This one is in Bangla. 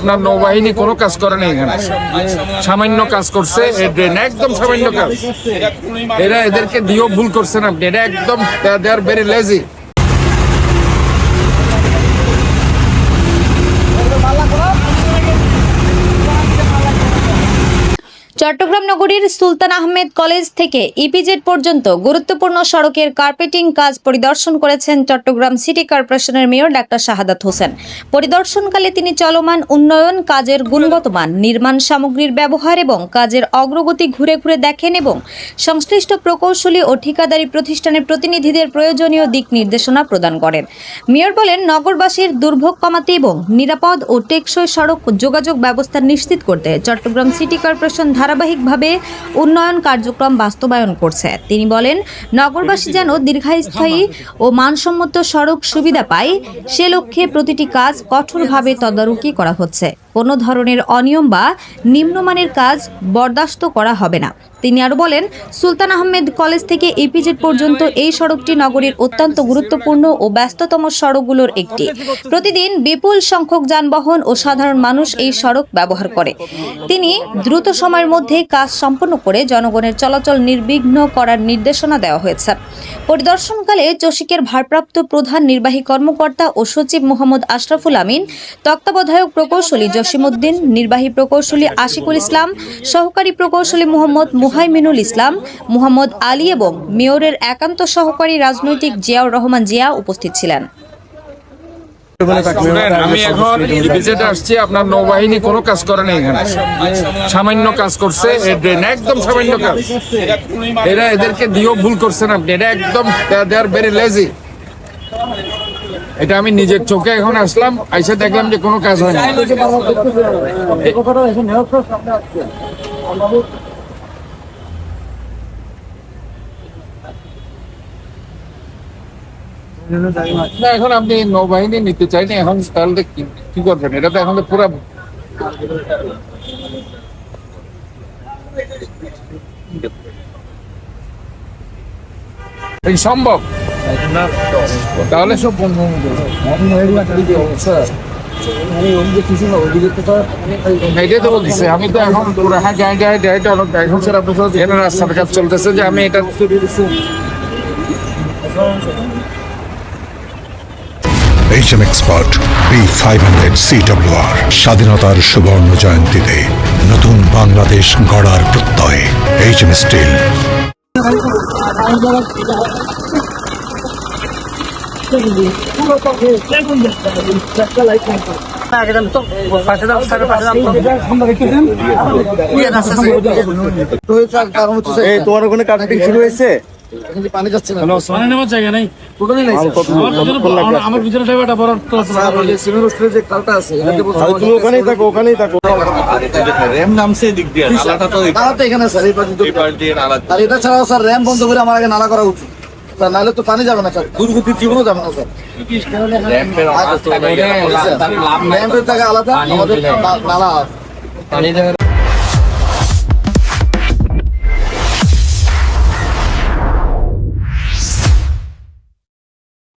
আপনার নৌবাহিনী কোনো কাজ করে না, এখানে সামান্য কাজ করছে, একদম সামান্য কাজ। এদেরকে দিয়েও ভুল করছেন আপনি, এটা একদম দে আর ভেরি লেজি। চট্টগ্রাম নগরীর সুলতান আহমেদ কলেজ থেকে ইপিজেড পর্যন্ত গুরুত্বপূর্ণ সড়কের কার্পেটিং কাজ পরিদর্শন করেছেন চট্টগ্রাম সিটি কর্পোরেশনের মেয়র ডাক্তার শাহাদাত হোসেন। পরিদর্শনকালে তিনি চলমান উন্নয়ন কাজের গুণগত মান, নির্মাণ সামগ্রীর ব্যবহার এবং কাজের অগ্রগতি ঘুরে ঘুরে দেখেন এবং সংশ্লিষ্ট প্রকৌশলী ও ঠিকাদারি প্রতিষ্ঠানের প্রতিনিধিদের প্রয়োজনীয় দিক নির্দেশনা প্রদান করেন। মেয়র বলেন, নগরবাসীর দুর্ভোগ কমাতে এবং নিরাপদ ও টেকসই সড়ক যোগাযোগ ব্যবস্থা নিশ্চিত করতে চট্টগ্রাম সিটি কর্পোরেশন ধারাবাহিকভাবে উন্নয়ন কার্যক্রম বাস্তবায়ন করছে। তিনি বলেন, নগরবাসী যেন দীর্ঘস্থায়ী ও মানসম্মত সড়ক সুবিধা পায়, সে লক্ষ্যে প্রতিটি কাজ কঠোরভাবে তদারকি করা হচ্ছে। কোনো ধরনের অনিয়ম বা নিম্নমানের কাজ বরদাস্ত করা হবে না। তিনি আরও বলেন, সুলতান আহমেদ কলেজ থেকে ইপিজেড পর্যন্ত এই সড়কটি নগরীর অত্যন্ত গুরুত্বপূর্ণ ও ব্যস্ততম সড়কগুলোর একটি। প্রতিদিন বিপুল সংখ্যক যানবাহন ও সাধারণ মানুষ এই সড়ক ব্যবহার করে। তিনি দ্রুত সময়ের মধ্যে কাজ সম্পন্ন করে জনগণের চলাচল নির্বিঘ্ন করার নির্দেশনা দেওয়া হয়েছে। পরিদর্শনকালে চসিকের ভারপ্রাপ্ত প্রধান নির্বাহী কর্মকর্তা ও সচিব মোহাম্মদ আশরাফুল আমিন, তত্ত্বাবধায়ক প্রকৌশলী জসিমউদ্দিন, নির্বাহী প্রকৌশলী আশিকুল ইসলাম, সহকারী প্রকৌশলী মোহাম্মদ মুহাইমিনুল ইসলাম, মোহাম্মদ আলী এবং মেয়রের একান্ত সহকারী রাজনৈতিক জিয়াউর রহমান জিয়া উপস্থিত ছিলেন। আমি এখন ইপিজেডে আসছি, আপনার নৌবাহিনী কোনো কাজ করে না, এখানে সামান্য কাজ করছে, একদম সামান্য কাজ। এদেরকে দিয়েও ভুল করছেন আপনি, এটা একদম দে আর ভেরি লেজি। এটা আমি নিজের চোখে এখন আসলাম, আইসা দেখলাম যে কোনো কাজ হয় না। না, এখন আপনি নৌবাহিনী নিতে চাইনি, এখন তাহলে কি করবেন? এটা তো এখন তো পুরো সম্ভব, তাহলে সব এটাই তো বলতেছে। আমি তো এখন পুরো এখন স্যার আপনার রাস্তার কাজ চলতেছে যে আমি এটা HM Expert B500 CWR স্বাধীনতার সুবর্ণ জয়ন্তীতে নতুন বাংলাদেশ গড়ার প্রত্যয় HM স্টিল। তোমার ওখানে কাটিং শুরু হয়েছে? পানি যাচ্ছে না, পানি নেওয়ার জায়গা নাই, আমার ভিতরে যে কালটা আছে তুমি ওখানেই থাকো, ওখানেই থাকো। র্যাম নামছে দিক দিয়ে, নালাটা তো এখানে স্যার, এই পাশ দিয়ে নালা। আর এটা ছাড়াও স্যার র্যাম বন্ধ করে আমার আগে নালা করা উচিত, নাহলে তো পানি যাবে না স্যার, দুর্গতির জীবনও যাবে না স্যার। র্যাম্পের জায়গা আলাদা, আমাদের নালা।